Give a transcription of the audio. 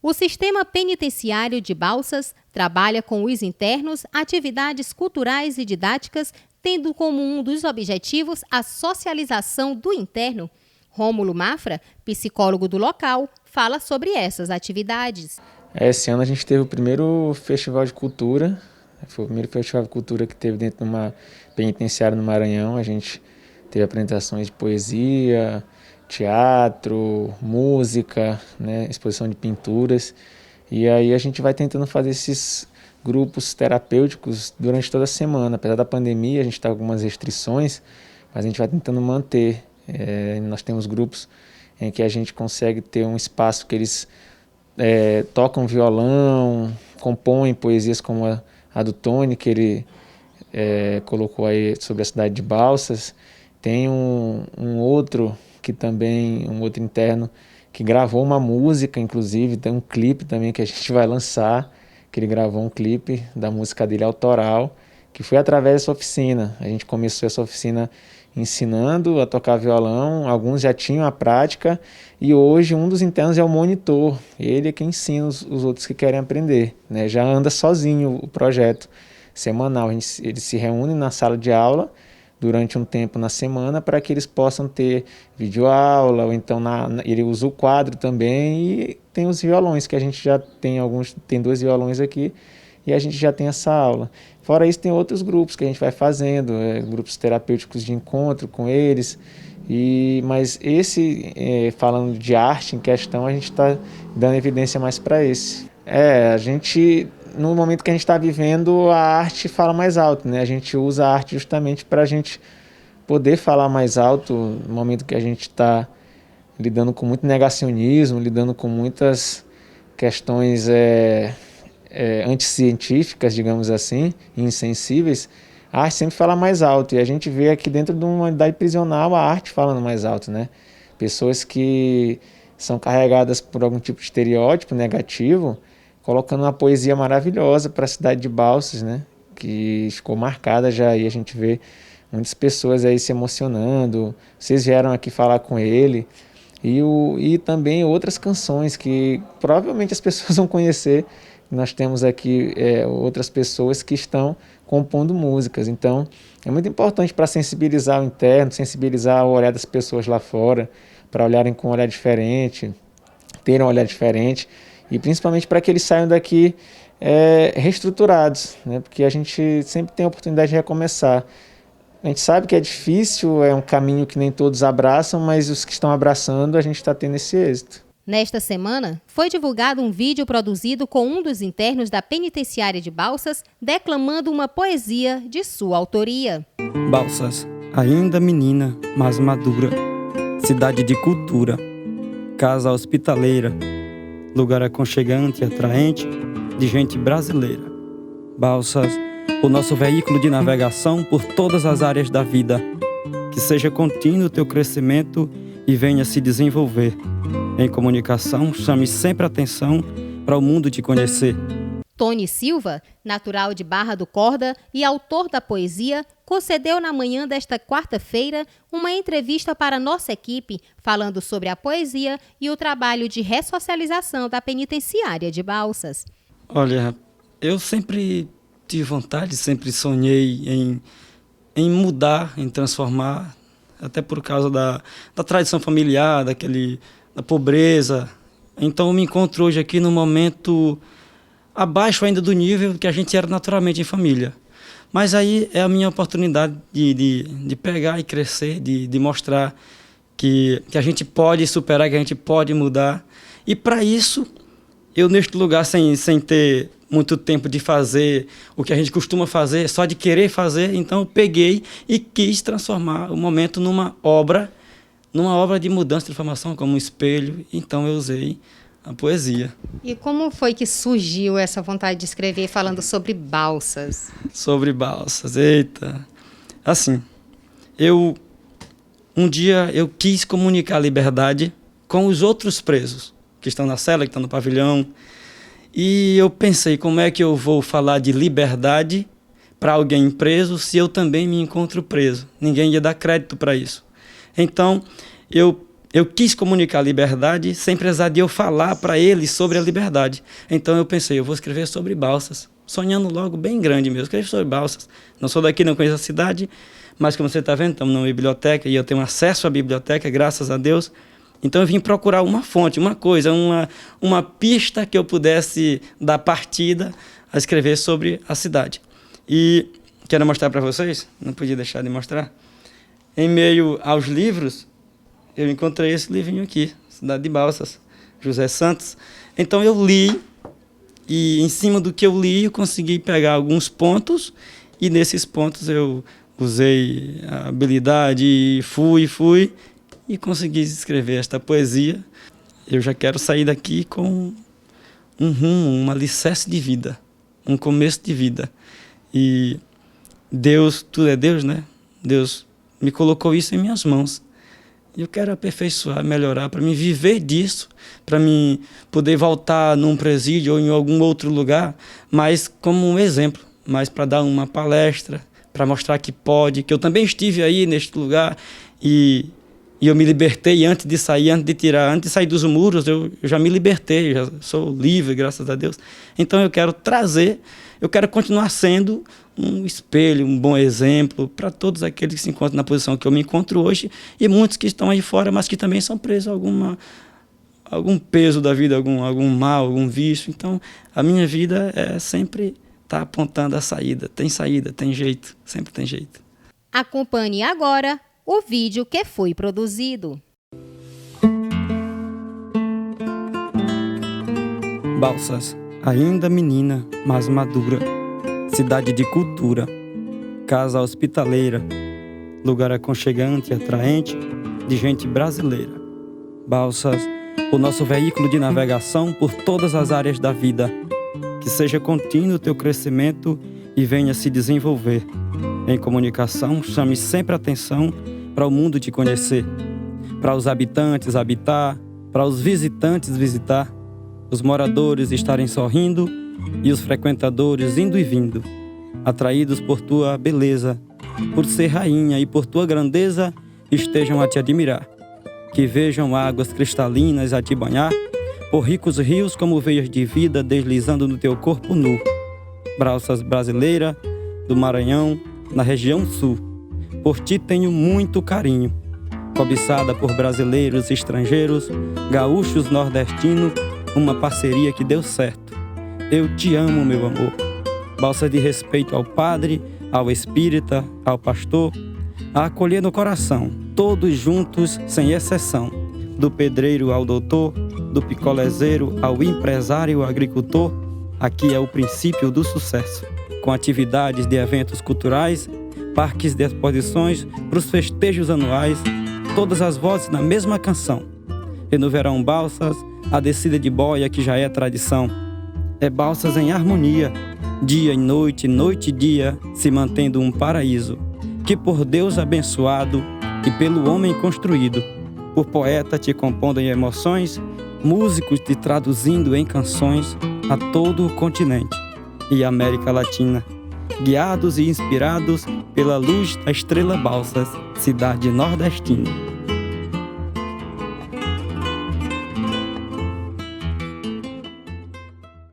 O sistema penitenciário de Balsas trabalha com os internos atividades culturais e didáticas, tendo como um dos objetivos a socialização do interno. Rômulo Mafra, psicólogo do local, fala sobre essas atividades. Esse ano a gente teve o primeiro festival de cultura, foi o primeiro festival de cultura que teve dentro de uma penitenciária no Maranhão. A gente teve apresentações de poesia, teatro, música, né, exposição de pinturas. E aí a gente vai tentando fazer esses grupos terapêuticos durante toda a semana. Apesar da pandemia, a gente está com algumas restrições, mas a gente vai tentando manter. Nós temos grupos em que a gente consegue ter um espaço que eles tocam violão, compõem poesias como a do Tony, que ele colocou aí sobre a cidade de Balsas. Tem um outro que também, um outro interno, que gravou uma música, inclusive, tem um clipe também que a gente vai lançar, que ele gravou um clipe da música dele autoral, que foi através dessa oficina. A gente começou essa oficina ensinando a tocar violão, alguns já tinham a prática, e hoje um dos internos é o monitor, ele é quem ensina os outros que querem aprender, né? Já anda sozinho o projeto semanal, eles se reúnem na sala de aula durante um tempo na semana para que eles possam ter videoaula, ou então ele usa o quadro também, e tem os violões, que a gente já tem tem 2 violões aqui, e a gente já tem essa aula. Fora isso, tem outros grupos que a gente vai fazendo, grupos terapêuticos de encontro com eles, mas esse, falando de arte em questão, a gente está dando evidência mais para esse. A gente, no momento que a gente está vivendo, a arte fala mais alto, né? A gente usa a arte justamente para a gente poder falar mais alto no momento que a gente está lidando com muito negacionismo, lidando com muitas questões anticientíficas, digamos assim, insensíveis. A arte sempre fala mais alto, e a gente vê aqui dentro de uma unidade prisional a arte falando mais alto, né? Pessoas que são carregadas por algum tipo de estereótipo negativo, colocando uma poesia maravilhosa para a cidade de Balsas, né? Que ficou marcada já, e a gente vê muitas pessoas aí se emocionando. Vocês vieram aqui falar com ele, e também outras canções que provavelmente as pessoas vão conhecer. Nós temos aqui outras pessoas que estão compondo músicas, então é muito importante para sensibilizar o interno, sensibilizar o olhar das pessoas lá fora, para olharem com um olhar diferente, terem um olhar diferente, e principalmente para que eles saiam daqui reestruturados, né? Porque a gente sempre tem a oportunidade de recomeçar. A gente sabe que é difícil, é um caminho que nem todos abraçam, mas os que estão abraçando, a gente está tendo esse êxito. Nesta semana, foi divulgado um vídeo produzido com um dos internos da penitenciária de Balsas, declamando uma poesia de sua autoria. Balsas, ainda menina, mas madura, cidade de cultura, casa hospitaleira, lugar aconchegante e atraente de gente brasileira. Balsas, o nosso veículo de navegação por todas as áreas da vida. Que seja contínuo o teu crescimento e venha se desenvolver. Em comunicação, chame sempre atenção para o mundo te conhecer. Tony Silva, natural de Barra do Corda e autor da poesia, concedeu na manhã desta quarta-feira uma entrevista para nossa equipe, falando sobre a poesia e o trabalho de ressocialização da penitenciária de Balsas. Olha, eu sempre tive vontade, sempre sonhei em mudar, em transformar, até por causa da tradição familiar, da pobreza. Então eu me encontro hoje aqui num momento abaixo ainda do nível que a gente era naturalmente em família. Mas aí é a minha oportunidade de pegar e crescer, de mostrar que a gente pode superar, que a gente pode mudar. E para isso, eu neste lugar, sem ter muito tempo de fazer o que a gente costuma fazer, só de querer fazer, então eu peguei e quis transformar o momento numa obra de mudança, de transformação, como um espelho. Então eu usei a poesia. E como foi que surgiu essa vontade de escrever falando sobre Balsas? Sobre Balsas, eita. Assim, um dia eu quis comunicar a liberdade com os outros presos, que estão na cela, que estão no pavilhão. E eu pensei, como é que eu vou falar de liberdade para alguém preso se eu também me encontro preso? Ninguém ia dar crédito para isso. Então, eu eu quis comunicar a liberdade sem precisar de eu falar para eles sobre a liberdade. Então eu pensei, eu vou escrever sobre Balsas, sonhando logo bem grande mesmo, escrever sobre Balsas. Não sou daqui, não conheço a cidade, mas como você está vendo, estamos numa biblioteca e eu tenho acesso à biblioteca, graças a Deus. Então eu vim procurar uma fonte, uma coisa, uma pista que eu pudesse dar partida a escrever sobre a cidade. E quero mostrar para vocês, não podia deixar de mostrar, em meio aos livros, eu encontrei esse livrinho aqui, Cidade de Balsas, José Santos. Então eu li, e em cima do que eu li, eu consegui pegar alguns pontos, e nesses pontos eu usei a habilidade, fui, e consegui escrever esta poesia. Eu já quero sair daqui com um rumo, um alicerce de vida, um começo de vida. E Deus, tudo é Deus, né? Deus me colocou isso em minhas mãos. E eu quero aperfeiçoar, melhorar, para mim viver disso, para mim poder voltar num presídio ou em algum outro lugar, mas como um exemplo, mas para dar uma palestra, para mostrar que pode, que eu também estive aí neste lugar e eu me libertei antes de sair, antes de sair dos muros, eu já me libertei, já sou livre, graças a Deus. Então eu quero trazer, eu quero continuar sendo um espelho, um bom exemplo para todos aqueles que se encontram na posição que eu me encontro hoje e muitos que estão aí fora, mas que também são presos a algum peso da vida, algum mal, algum vício. Então a minha vida é sempre estar apontando a saída, tem jeito, sempre tem jeito. Acompanhe agora o vídeo que foi produzido. Balsas, ainda menina, mas madura, cidade de cultura, casa hospitaleira, lugar aconchegante e atraente de gente brasileira. Balsas, o nosso veículo de navegação por todas as áreas da vida. Que seja contínuo o teu crescimento e venha se desenvolver. Em comunicação, chame sempre atenção para o mundo te conhecer, para os habitantes habitar, para os visitantes visitar, os moradores estarem sorrindo e os frequentadores indo e vindo, atraídos por tua beleza, por ser rainha e por tua grandeza, estejam a te admirar, que vejam águas cristalinas a te banhar, por ricos rios como veias de vida deslizando no teu corpo nu. Balsas brasileira, do Maranhão, na região sul, por ti tenho muito carinho, cobiçada por brasileiros e estrangeiros, gaúchos nordestinos, uma parceria que deu certo. Eu te amo, meu amor. Balsa de respeito ao padre, ao espírita, ao pastor, a acolher no coração, todos juntos, sem exceção, do pedreiro ao doutor, do picolezeiro ao empresário agricultor, aqui é o princípio do sucesso, com atividades de eventos culturais, parques de exposições, para os festejos anuais, todas as vozes na mesma canção. E no verão Balsas, a descida de boia que já é tradição. É Balsas em harmonia, dia e noite e dia, se mantendo um paraíso, que por Deus abençoado e pelo homem construído, por poeta te compondo em emoções, músicos te traduzindo em canções a todo o continente e América Latina, guiados e inspirados pela luz da estrela Balsas, cidade nordestina.